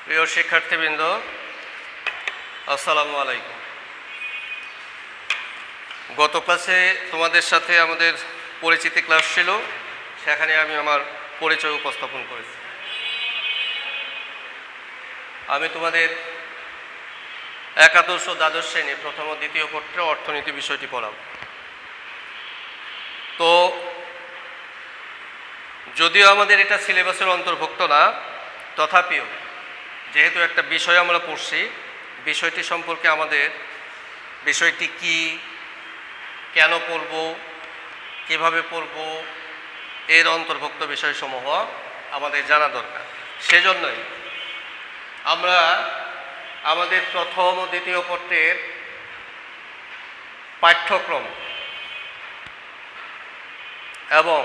প্রিয় শিক্ষার্থীবৃন্দ, আসসালামু আলাইকুম। গত ক্লাসে তোমাদের সাথে আমাদের পরিচিতি ক্লাস ছিল, সেখানে আমি আমার পরিচয় উপস্থাপন করেছি। আমি তোমাদের একাদশ ও দ্বাদশ শ্রেণী প্রথম ও দ্বিতীয় পত্রে অর্থনীতি বিষয়টি পড়াব। তো যদিও আমাদের এটা সিলেবাসের অন্তর্ভুক্ত না, তথাপিও যেহেতু একটা বিষয় আমরা পড়ছি, বিষয়টি সম্পর্কে আমাদের বিষয়টি কি, কেন পড়ব, কিভাবে পড়ব, এর অন্তর্ভুক্ত বিষয়সমূহ আমাদের জানা দরকার। সেজন্যই আমরা আমাদের প্রথম ও দ্বিতীয় পত্রের পাঠ্যক্রম এবং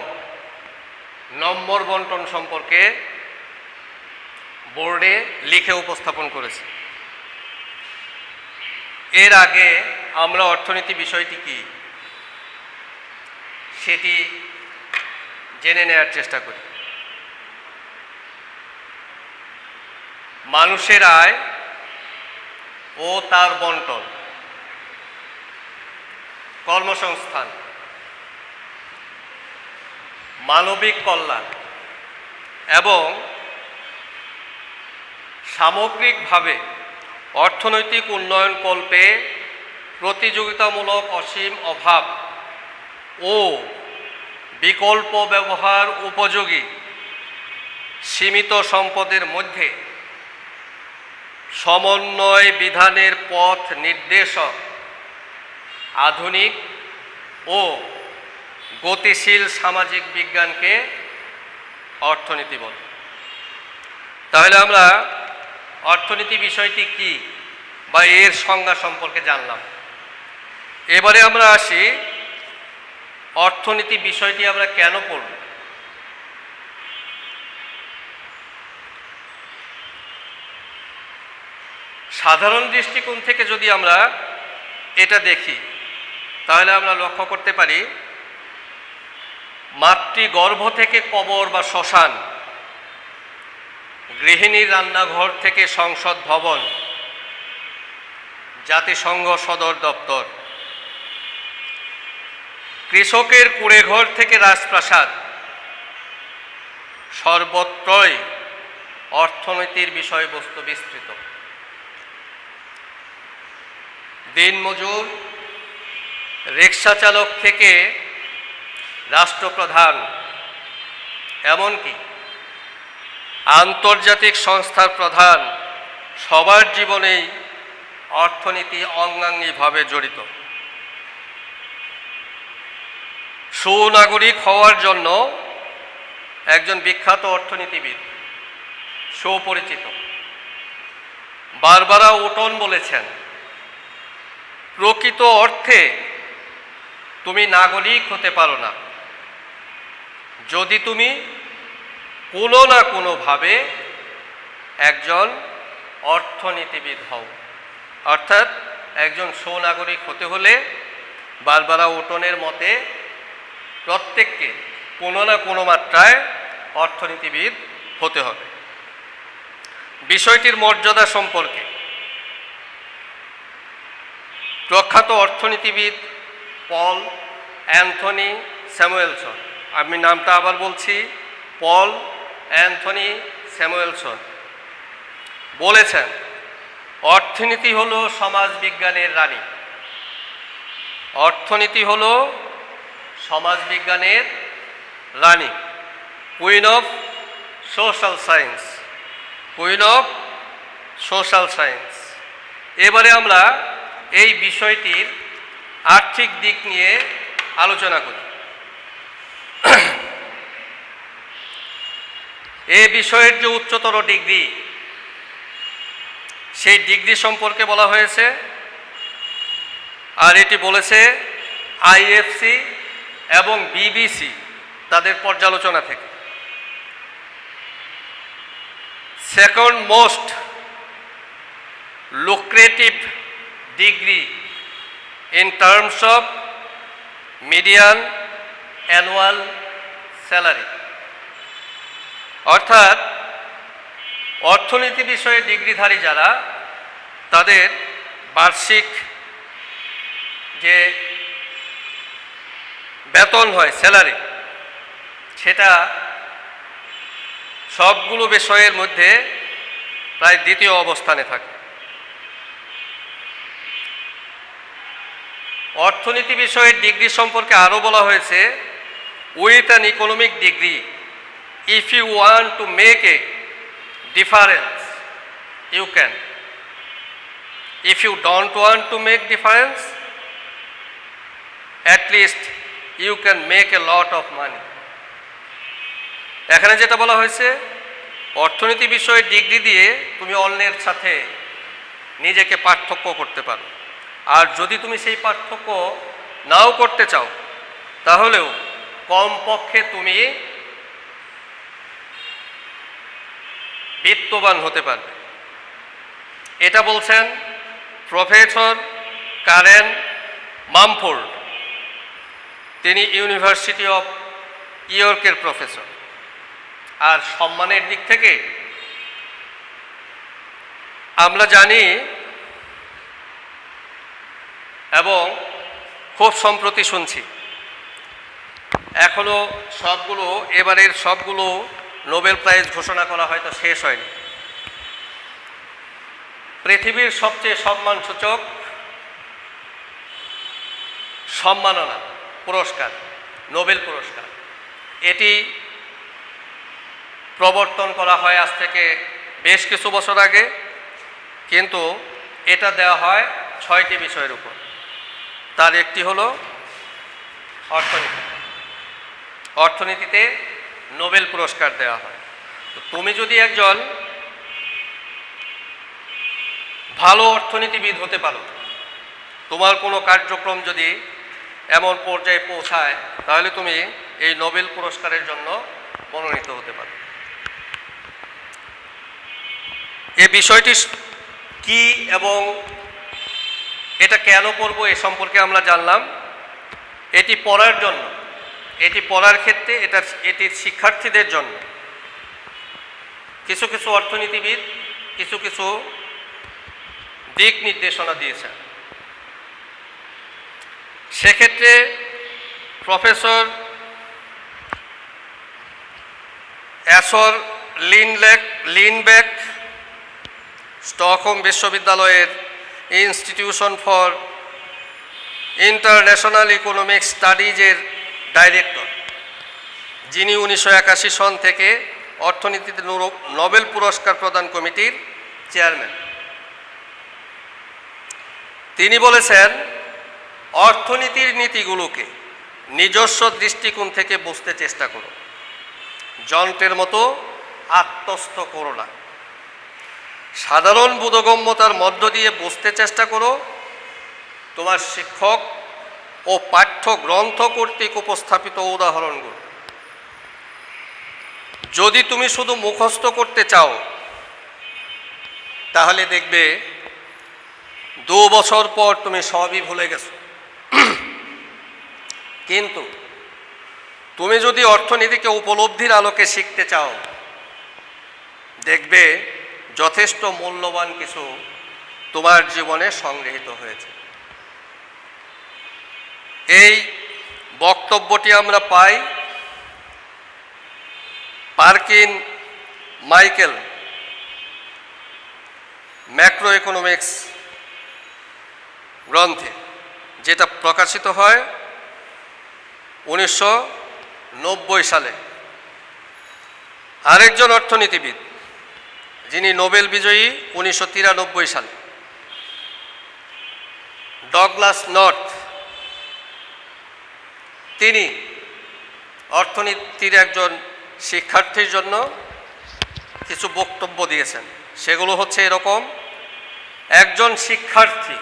নম্বর বন্টন সম্পর্কে বোর্ডে লিখে উপস্থাপন করেছি। এর আগে আমরা অর্থনীতি বিষয়টি কি সেটি জেনে নেওয়ার চেষ্টা করি। মানুষের আয় ও তার বন্টন, কর্মসংস্থান, মানবিক কল্যাণ এবং সামগ্রিকভাবে অর্থনৈতিক উন্নয়ন কল্পে প্রতিযোগিতামূলক অসীম অভাব ও বিকল্প ব্যবহার উপযোগী সীমিত সম্পদের মধ্যে সমন্বয় বিধানের পথ নির্দেশক আধুনিক ও গতিশীল সামাজিক বিজ্ঞানকে অর্থনীতি বলে। তাহলে আমরা অর্থনীতি বিষয়টি কি বা এর সংজ্ঞা সম্পর্কে জানলাম। এবারে আমরা আসি অর্থনীতি বিষয়টি আমরা কেন পড়ব। সাধারণ দৃষ্টিকোণ থেকে যদি আমরা এটা দেখি, তাহলে আমরা লক্ষ্য করতে পারি মাতৃগর্ভ থেকে কবর বা শ্মশান, গৃহিণীর রান্নাঘর থেকে সংসদ ভবন, জাতিসংঘ সদর দপ্তর, কৃষকের কুঁড়েঘর থেকে রাজপ্রাসাদ, সর্বত্রই অর্থনীতির বিষয়বস্তু বিস্তৃত। দিনমজুর, রিক্সা চালক থেকে রাষ্ট্রপ্রধান, এমনকি আন্তর্জাতিক সংস্থার প্রধান, সবার জীবনেই অর্থনীতি অঙ্গাঙ্গিভাবে জড়িত। সুনাগরিক হওয়ার জন্য একজন বিখ্যাত অর্থনীতিবিদ, সুপরিচিত বারবারা ওটন বলেছেন, প্রকৃত অর্থে তুমি নাগরিক হতে পারো না যদি তুমি কোনো না কোনোভাবে একজন অর্থনীতিবিদ হও। অর্থাৎ একজন সুনাগরিক হতে হলে বারবারা ওটনের মতে প্রত্যেককে কোনো না কোনো মাত্রায় অর্থনীতিবিদ হতে হবে। বিষয়টির মর্যাদা সম্পর্কে প্রখ্যাত অর্থনীতিবিদ পল অ্যান্থনি স্যামুয়েলসন, আমি নামটা আবার বলছি, পল অ্যান্থনি স্যামুয়েলসন বলেছেন, অর্থনীতি হলো সমাজবিজ্ঞানের রানী। অর্থনীতি হলো সমাজবিজ্ঞানের রানী, queen of social science, queen of social science. এবারে আমরা এই বিষয়টির আর্থিক দিক নিয়ে আলোচনা করি। এই বিষয়ের যে উচ্চতর ডিগ্রি, সেই ডিগ্রি সম্পর্কে বলা হয়েছে, আর এটি বলেছে আইএফসি এবং বিবিসি তাদের পর্যালোচনা থেকে। Second most lucrative degree in terms of median annual salary, অর্থাৎ অর্থনীতি বিষয়ে ডিগ্রিধারী যারা, তাদের বার্ষিক যে বেতন হয়, স্যালারি, সেটা সবগুলো বিষয়ের মধ্যে প্রায় দ্বিতীয় অবস্থানে থাকে। অর্থনীতি বিষয়ের ডিগ্রি সম্পর্কে আরও বলা হয়েছে, with an economic degree if you want to make a difference you can, if you don't want to make difference at least you can make a lot of money. এখানে যেটা বলা হয়েছে, অর্থনীতি বিষয়ে ডিগ্রি দিয়ে তুমি অন্যের সাথে নিজেকে পার্থক্য করতে পারো, আর যদি তুমি সেই পার্থক্য নাও করতে চাও তাহলেও কমপক্ষে তুমি বিত্তবান হতে পারবে। এটা বলছেন প্রফেসর কারেন মামফোর্ড। তিনি ইউনিভার্সিটি অফ ইয়র্কের প্রফেসর। আর সম্মানের দিক থেকে আমরা জানি এবং খুব সম্প্রতি শুনছি, এখনো এবারের সবগুলো নোবেল প্রাইজ ঘোষণা করা হয়তো শেষ হয়নি। পৃথিবীর সবচেয়ে সম্মানসূচক সম্মাননা পুরস্কার, নোবেল পুরস্কার, এটি প্রবর্তন করা হয় আজ থেকে বেশ কিছু বছর আগে, কিন্তু এটা দেওয়া হয় 6টি বিষয়ের উপর। তার একটি হলো অর্থনীতি। অর্থনীতিতে নোবেল পুরস্কার দেওয়া হয়। তো তুমি যদি একজন ভালো অর্থনীতিবিদ হতে পারো, তোমার কোনো কার্যক্রম যদি এমন পর্যায়ে পৌঁছায়, তাহলে তুমি এই নোবেল পুরস্কারের জন্য মনোনীত হতে পারো। এই বিষয়টি কি এবং এটা কেন পড়ব এ সম্পর্কে আমরা জানলাম। এটি পড়ার জন্য, এটি পড়ার ক্ষেত্রে এটির শিক্ষার্থীদের জন্য কিছু কিছু অর্থনীতিবিদ কিছু কিছু দিক নির্দেশনা দিয়েছেন। সেক্ষেত্রে প্রফেসর অ্যাসর লিনবেক স্টকহোম বিশ্ববিদ্যালয়ের ইনস্টিটিউশন ফর ইন্টারন্যাশনাল ইকোনমিক স্টাডিজের ডাইরেক্টর, যিনি 1981 সন থেকে অর্থনীতিতে নোবেল পুরস্কার প্রদান কমিটির চেয়ারম্যান, তিনি বলেছেন, অর্থনীতির নীতিগুলোকে নিজস্ব দৃষ্টিকোণ থেকে বুঝতে চেষ্টা করো, যন্ত্রের মতো আত্মস্থ করো না। সাধারণ বোধগম্যতার মধ্য দিয়ে বুঝতে চেষ্টা করো। তোমার শিক্ষক ও পাঠ্যগ্রন্থ কর্তৃক উপস্থাপিত উদাহরণগুলো। যদি তুমি শুধু মুখস্থ করতে চাও, তাহলে দেখবে 2 বছর পর তুমি সবই ভুলে গেছো। কিন্তু তুমি যদি অর্থনীতিকে উপলব্ধির আলোকে শিখতে চাও, দেখবে যথেষ্ট মূল্যবান কিছু তোমার জীবনে সংগৃহীত হয়েছে। এই বক্তব্যটি আমরা পাই পার্কিন মাইকেল ম্যাক্রো ইকোনমিক্স গ্রন্থে, যেটা প্রকাশিত হয় 1990 সালে। আরেকজন অর্থনীতিবিদ যিনি নোবেল বিজয়ী 1993 সালে, ডগলাস নর্থ, তিনি অর্থনীতির একজন শিক্ষার্থীর জন্য কিছু বক্তব্য দিয়েছেন। সেগুলো হচ্ছে এরকম: একজন শিক্ষার্থী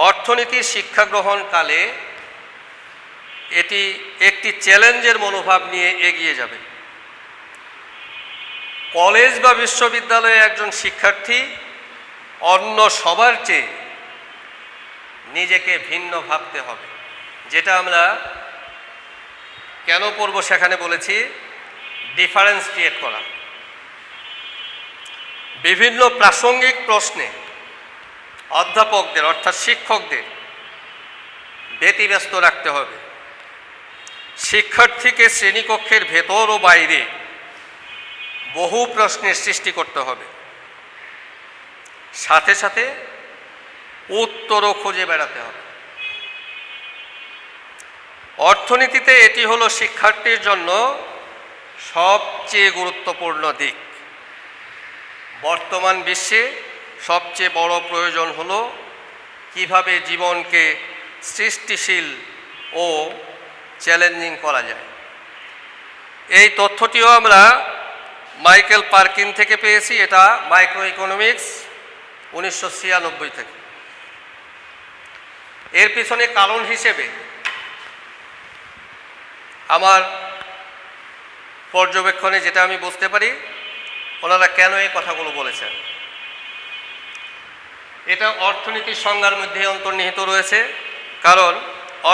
অর্থনীতির শিক্ষা গ্রহণকালে এটি একটি চ্যালেঞ্জের মনোভাব নিয়ে এগিয়ে যাবে। কলেজ বা বিশ্ববিদ্যালয়ে একজন শিক্ষার্থী অন্য সবার চেয়ে নিজেকে ভিন্ন ভাবতে হবে, যেটা আমরা কেন পড়ব সেখানে বলেছি, ডিফারেন্স ক্রিয়েট করা। বিভিন্ন প্রাসঙ্গিক প্রশ্নে অধ্যাপকদের অর্থাৎ শিক্ষকদের ব্যতিব্যস্ত রাখতে হবে। শিক্ষার্থীকে শ্রেণীকক্ষের ভেতর ও বাইরে বহু প্রশ্নের সৃষ্টি করতে হবে, সাথে সাথে উত্তরও খুঁজে বেড়াতে হবে। অর্থনীতিতে এটি হলো শিক্ষার্থীর জন্য সবচেয়ে গুরুত্বপূর্ণ দিক। বর্তমান বিশ্বে সবচেয়ে বড় প্রয়োজন হলো কিভাবে জীবনকে সৃষ্টিশীল ও চ্যালেঞ্জিং করা যায়। এই তথ্যটিও আমরা মাইকেল পার্কিন থেকে পেয়েছি, এটা মাইক্রো ইকোনমিক্স 1996 থেকে। এর পিছনে কারণ হিসেবে আমার পর্যবেক্ষণে যেটা আমি বুঝতে পারি, ওনারা কেন এই কথাগুলো বলেছেন, এটা অর্থনীতির সংজ্ঞার মধ্যে অন্তর্নিহিত রয়েছে। কারণ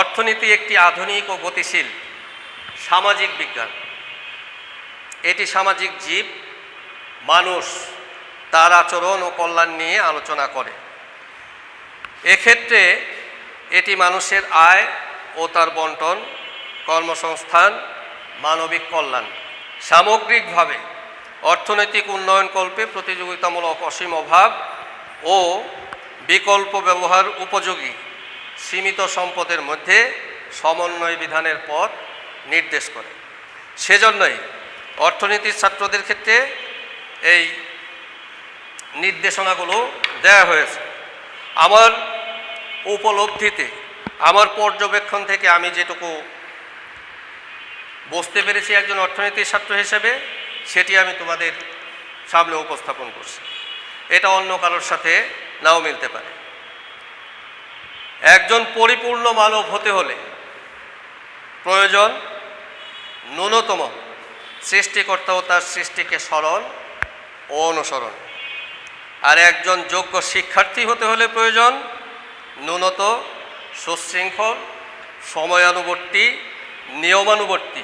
অর্থনীতি একটি আধুনিক ও গতিশীল সামাজিক বিজ্ঞান। এটি সামাজিক জীব, মানুষ, তার আচরণ ও কল্যাণ নিয়ে আলোচনা করে। এক্ষেত্রে এটি মানুষের আয় ও তার বন্টন, কর্মসংস্থান, মানবিক কল্যাণ, সামগ্রিকভাবে অর্থনৈতিক উন্নয়নকল্পে প্রতিযোগিতামূলক অসীম অভাব ও বিকল্প ব্যবহার উপযোগী সীমিত সম্পদের মধ্যে সমন্বয় বিধানের পথ নির্দেশ করে। সেজন্যই অর্থনীতির ছাত্রদের ক্ষেত্রে এই নির্দেশনাগুলো দেয়া হয়েছে। আমার উপলব্ধিতে, আমার পর্যবেক্ষণ থেকে আমি যেটুকু বুঝতে পেরেছি একজন অর্থনীতির ছাত্র হিসেবে, সেটি আমি তোমাদের সামনে উপস্থাপন করছি। এটা অন্য কারোর সাথে নাও মিলতে পারে। একজন পরিপূর্ণ মানব হতে হলে প্রয়োজন ন্যূনতম সৃষ্টিকর্তা ও তার সৃষ্টিকে স্মরণ ও অনুসরণ। আর একজন যোগ্য শিক্ষার্থী হতে হলে প্রয়োজন ন্যূনতম সুশৃঙ্খল, সময়ানুবর্তী, নিয়মানুবর্তী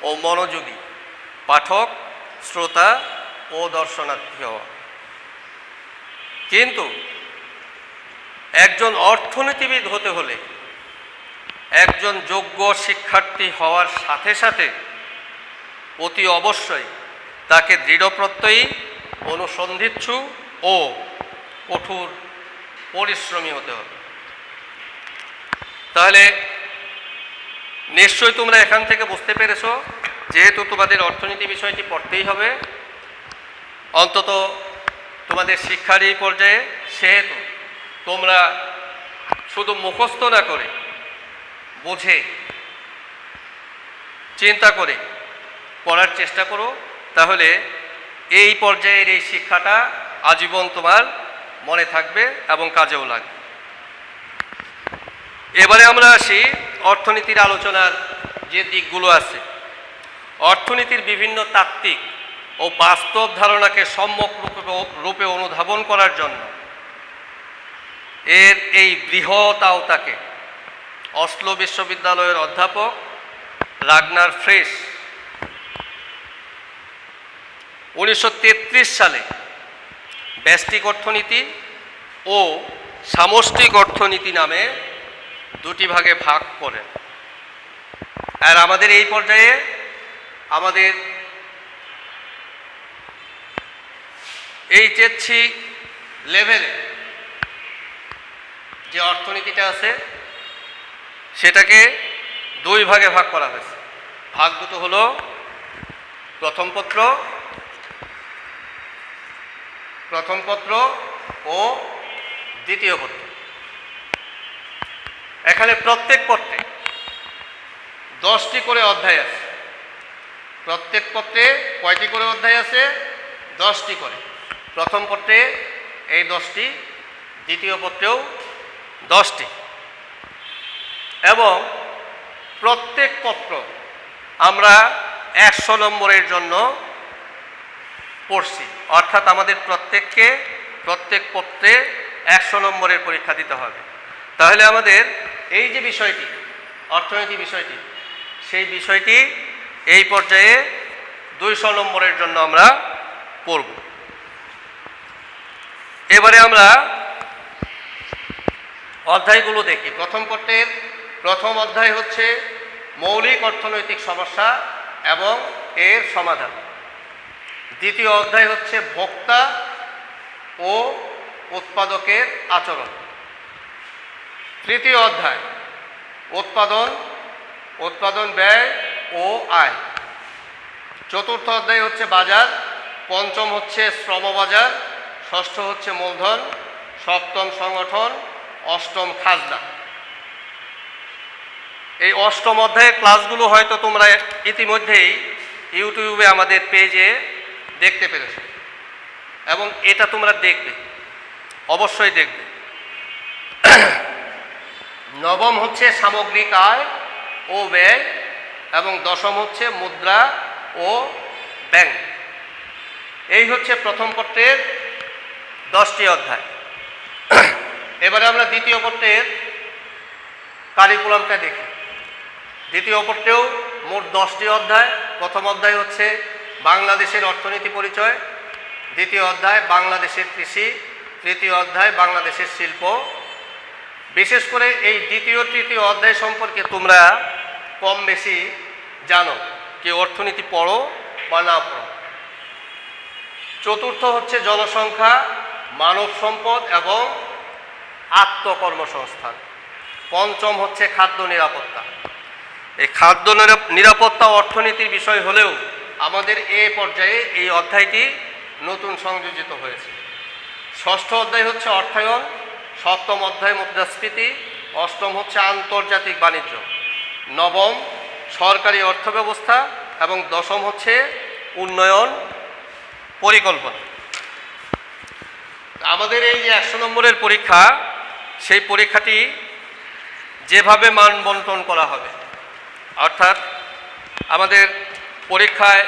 ও মনোযোগী পাঠক, শ্রোতা ও দর্শনার্থী হওয়া। কিন্তু একজন অর্থনীতিবিদ হতে হলে একজন যোগ্য শিক্ষার্থী হওয়ার সাথে সাথে অতি অবশ্যই তাকে দৃঢ়প্রত্যয়ী, অনুসন্ধিৎসু ও কঠোর পরিশ্রমী হতে হবে। তাহলে নিশ্চয়ই তোমরা এখান থেকে বুঝতে পেরেছো, যেহেতু তোমাদের অর্থনীতি বিষয়টি পড়তেই হবে অন্তত তোমাদের শিক্ষার এই পর্যায়ে, সেহেতু তোমরা শুধু মুখস্থ না করে বুঝে চিন্তা করে পড়ার চেষ্টা করো। তাহলে এই পর্যায়ের এই শিক্ষাটা আজীবন তোমার মনে থাকবে এবং কাজেও লাগবে। এবারে আমরা আসি অর্থনীতির আলোচনার যে দিকগুলো আছে। অর্থনীতির বিভিন্ন তাত্ত্বিক ও বাস্তব ধারণাকে সম্যক রূপে অনুধাবন করার জন্য এর এই বৃহৎ আওতাকে অসলো বিশ্ববিদ্যালয়ের অধ্যাপক রাগনার ফ্রেশ 1933 সালে ব্যষ্টিক অর্থনীতি ও সামষ্টিক অর্থনীতি নামে দুটি ভাগে ভাগ করেন। আর আমাদের এই পর্যায়ে আমাদের এইচএসসি লেভেলে যে অর্থনীতিটা আছে সেটাকে দুই ভাগে ভাগ করা হয়েছে। ভাগ দুটো হলো প্রথম পত্র ও দ্বিতীয় পত্র। এখানে প্রত্যেক পত্রে 10টি করে অধ্যায় আছে। প্রত্যেক পত্রে কয়টি করে অধ্যায় আছে? 10টি করে। প্রথম পত্রে এই 10টি, দ্বিতীয় পত্রেও 10টি। এবং প্রত্যেক পত্র আমরা 100 নম্বরের জন্য পড়ছি, অর্থাৎ আমাদের প্রত্যেক পত্রে 100 নম্বরের পরীক্ষা দিতে হবে। তাহলে আমাদের এই যে বিষয়টি, অর্থনীতি বিষয়টি, সেই বিষয়টি এই পর্যায়ে 200 নম্বরের জন্য আমরা পড়ব। এবারে আমরা অধ্যায়গুলো দেখি। প্রথম পত্রের প্রথম অধ্যায় হচ্ছে মৌলিক অর্থনৈতিক সমস্যা এবং এর সমাধান। দ্বিতীয় অধ্যায় হচ্ছে ভোক্তা ও উৎপাদকের আচরণ। তৃতীয় অধ্যায় উৎপাদন ব্যয় ও আয়। চতুর্থ অধ্যায় হচ্ছে বাজার। পঞ্চম হচ্ছে শ্রমবাজার। ষষ্ঠ হচ্ছে মূলধন। সপ্তম সংগঠন। অষ্টম খাজনা। এই অষ্টম অধ্যায়ের ক্লাসগুলো হয়তো তোমরা ইতিমধ্যেই ইউটিউবে আমাদের পেজে দেখতে পেরেছো এবং এটা তোমরা দেখবে, অবশ্যই দেখবে। নবম হচ্ছে সামগ্রিক আয় ও ব্যয় এবং দশম হচ্ছে মুদ্রা ও ব্যাংক। এই হচ্ছে প্রথম পত্রের 10টি অধ্যায়। এবারে আমরা দ্বিতীয় পত্রের কারিকুলামটা দেখি। দ্বিতীয় পত্রেও মোট 10টি অধ্যায়। প্রথম অধ্যায় হচ্ছে বাংলাদেশের অর্থনীতি পরিচয়। দ্বিতীয় অধ্যায় বাংলাদেশের কৃষি। তৃতীয় অধ্যায় বাংলাদেশের শিল্প। বিশেষ করে এই দ্বিতীয় তৃতীয় অধ্যায় সম্পর্কে তোমরা কম বেশি জানো, কি অর্থনীতি পড়ো বা না পড়ো। চতুর্থ হচ্ছে জনসংখ্যা, মানব সম্পদ এবং আত্মকর্মসংস্থান। পঞ্চম হচ্ছে খাদ্য নিরাপত্তা। এই খাদ্য নিরাপত্তা অর্থনীতির বিষয় হলেও আমাদের এ পর্যায়ে এই অধ্যায়টি নতুন সংযোজিত হয়েছে। ষষ্ঠ অধ্যায় হচ্ছে অর্থায়ন। সপ্তম অধ্যায় মুদ্রাস্ফীতি। অষ্টম হচ্ছে আন্তর্জাতিক বাণিজ্য। নবম সরকারি অর্থব্যবস্থা এবং দশম হচ্ছে উন্নয়ন পরিকল্পনা। আমাদের এই যে 100 নম্বরের পরীক্ষা, সেই পরীক্ষাটি যেভাবে মান বন্টন করা হবে, অর্থাৎ আমাদের পরীক্ষায়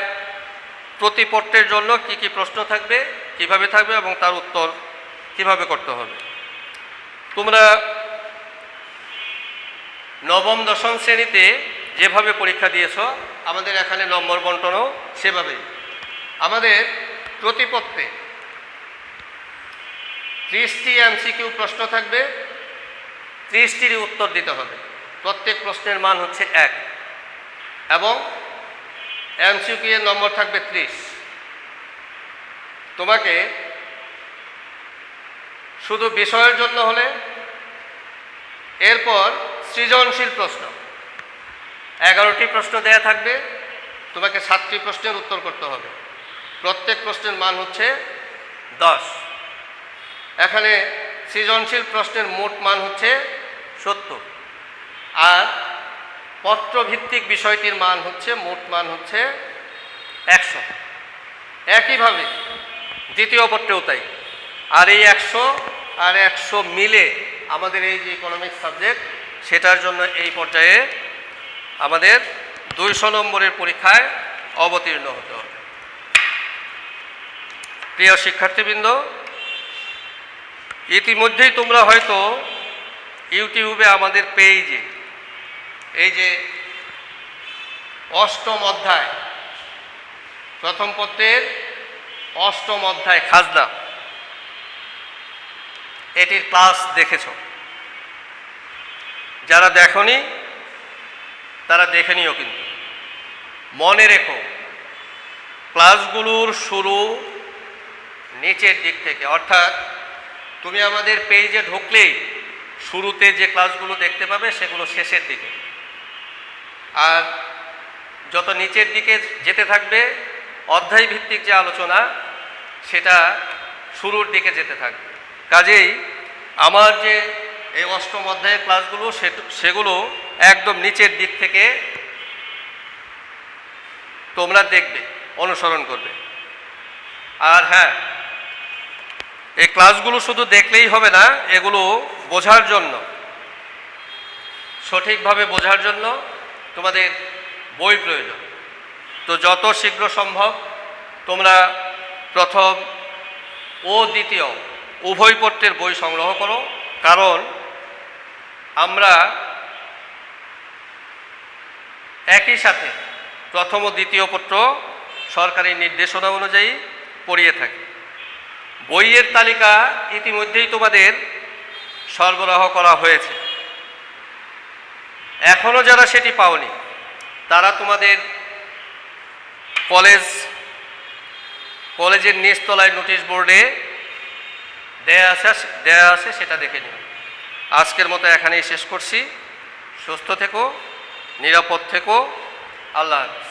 প্রতি পত্রের জন্য কি কি প্রশ্ন থাকবে, কিভাবে থাকবে এবং তার উত্তর কিভাবে করতে হবে। তোমরা নবম দশম শ্রেণীতে যেভাবে পরীক্ষা দিয়েছ, আমাদের এখানে নম্বর বন্টনও সেভাবেই। আমাদের প্রতি পত্রে 30টি এমসিকিউ প্রশ্ন থাকবে, 30টির উত্তর দিতে হবে। প্রত্যেক প্রশ্নের মান হচ্ছে 1 এবং এমসিকিউ এর নম্বর থাকবে 30। তোমাকে শুধু বিষয়ের জন্য হলে, এরপর সৃজনশীল প্রশ্ন 11টি প্রশ্ন দেয়া থাকবে, তোমাকে 7টি প্রশ্নের উত্তর করতে হবে। প্রত্যেক প্রশ্নের মান হচ্ছে 10। এখানে সৃজনশীল প্রশ্নের মোট মান হচ্ছে 70 আর পত্রভিত্তিক বিষয়টির মান হচ্ছে মোট মান হচ্ছে 100। একইভাবে দ্বিতীয় পত্রেও তাই। আর এই 100 আর 100 মিলে আমাদের এই যে ইকোনমিক্স সাবজেক্ট, সেটার জন্য এই পর্যায়ে আমাদের 200 নম্বরের পরীক্ষায় অবতীর্ণ হতে হবে। প্রিয় শিক্ষার্থীবৃন্দ, ইতিমধ্যেই তোমরা হয়তো ইউটিউবে আমাদের পেজে এই যে অষ্টম অধ্যায়, প্রথম পত্রের অষ্টম অধ্যায় খাজনা, এটির ক্লাস দেখেছ। যারা দেখনি তারা দেখে নিও, কিন্তু মনে রেখো ক্লাসগুলোর শুরু নিচের দিক থেকে, অর্থাৎ তুমি আমাদের পেজে ঢুকলেই শুরুতে যে ক্লাসগুলো দেখতে পাবে সেগুলো শেষের দিকে, আর যত নিচের দিকে যেতে থাকবে অধ্যায় ভিত্তিক যে আলোচনা সেটা শুরুর দিকে যেতে থাকবে। কাজেই আমার যে এই অষ্টম অধ্যায়ের ক্লাসগুলো সেগুলো একদম নিচের দিক থেকে তোমরা দেখবে, অনুসরণ করবে। আর হ্যাঁ, এই ক্লাসগুলো শুধু দেখলেই হবে না, এগুলো বোঝার জন্য, সঠিকভাবে বোঝার জন্য তোমাদের বই প্রয়োজন। তো যত শীঘ্র সম্ভব তোমরা প্রথম ও দ্বিতীয় উভয় পত্রের বই সংগ্রহ করো, কারণ আমরা একই সাথে প্রথম ও দ্বিতীয় পত্র সরকারি নির্দেশনা অনুযায়ী পড়িয়ে থাকি। বইয়ের তালিকা ইতিমধ্যেই তোমাদের সরবরাহ করা হয়েছে। এখনও যারা সেটি পাওনি তারা তোমাদের কলেজের নিচতলায় নোটিশ বোর্ডে দেয়া আছে, সেটা দেখে নিও। আজকের মতো এখানেই শেষ করছি। সুস্থ থেকো, নিরাপদ থেকো। আল্লাহ হাফেজ।